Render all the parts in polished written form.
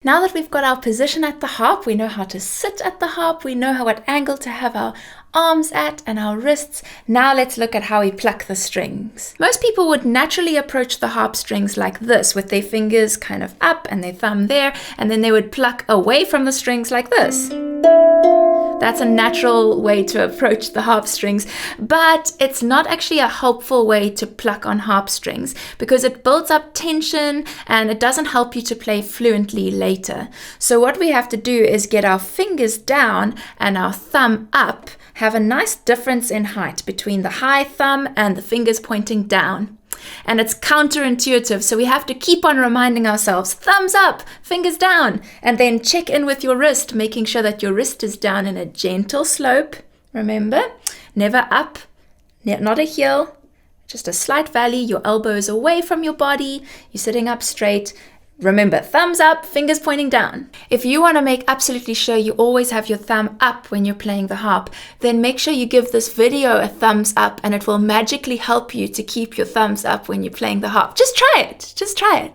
Now that we've got our position at the harp, we know how to sit at the harp, we know what angle to have our arms at and our wrists. Now let's look at how we pluck the strings. Most people would naturally approach the harp strings like this, with their fingers kind of up and their thumb there, and then they would pluck away from the strings like this. That's a natural way to approach the harp strings, but it's not actually a helpful way to pluck on harp strings because it builds up tension and it doesn't help you to play fluently later. So what we have to do is get our fingers down and our thumb up, have a nice difference in height between the high thumb and the fingers pointing down. And it's counterintuitive, so we have to keep on reminding ourselves, thumbs up, fingers down, and then check in with your wrist, making sure that your wrist is down in a gentle slope. Remember, never up, not a heel, just a slight valley. Your elbows away from your body, you're sitting up straight. Remember, thumbs up, fingers pointing down. If you want to make absolutely sure you always have your thumb up when you're playing the harp, then make sure you give this video a thumbs up and it will magically help you to keep your thumbs up when you're playing the harp. Just try it. Just try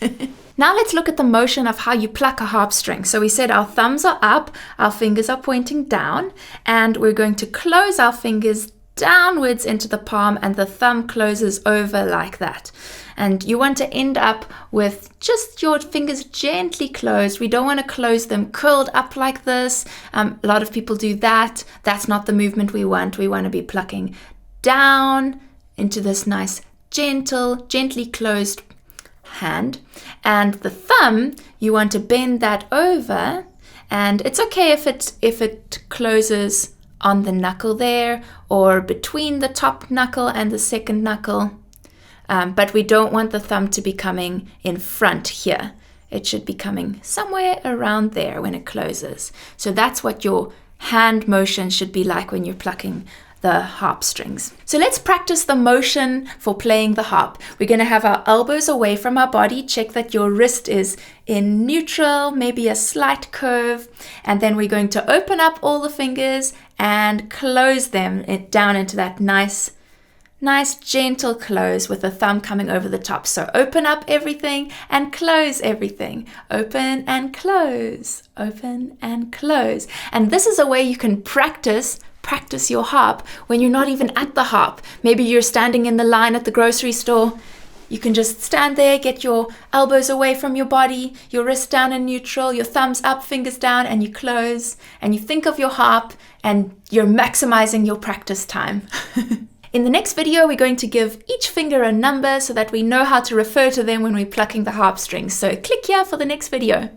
it. Now let's look at the motion of how you pluck a harp string. So we said our thumbs are up, our fingers are pointing down, and we're going to close our fingers downwards into the palm and the thumb closes over like that. And you want to end up with just your fingers gently closed. We don't want to close them curled up like this. A lot of people do that. That's not the movement we want. We want to be plucking down into this nice gently closed hand. And the thumb, you want to bend that over. And it's okay if it closes on the knuckle there or between the top knuckle and the second knuckle. But we don't want the thumb to be coming in front here. It should be coming somewhere around there when it closes. So that's what your hand motion should be like when you're plucking the harp strings. So let's practice the motion for playing the harp. We're going to have our elbows away from our body. Check that your wrist is in neutral, maybe a slight curve. And then we're going to open up all the fingers and close them down into that nice gentle close with the thumb coming over the top. So open up everything and close everything. Open and close. Open and close. And this is a way you can practice your harp when you're not even at the harp. Maybe you're standing in the line at the grocery store. You can just stand there, get your elbows away from your body, your wrist down in neutral, your thumbs up, fingers down, and you close. And you think of your harp and you're maximizing your practice time. In the next video, we're going to give each finger a number so that we know how to refer to them when we're plucking the harp strings. So click here for the next video.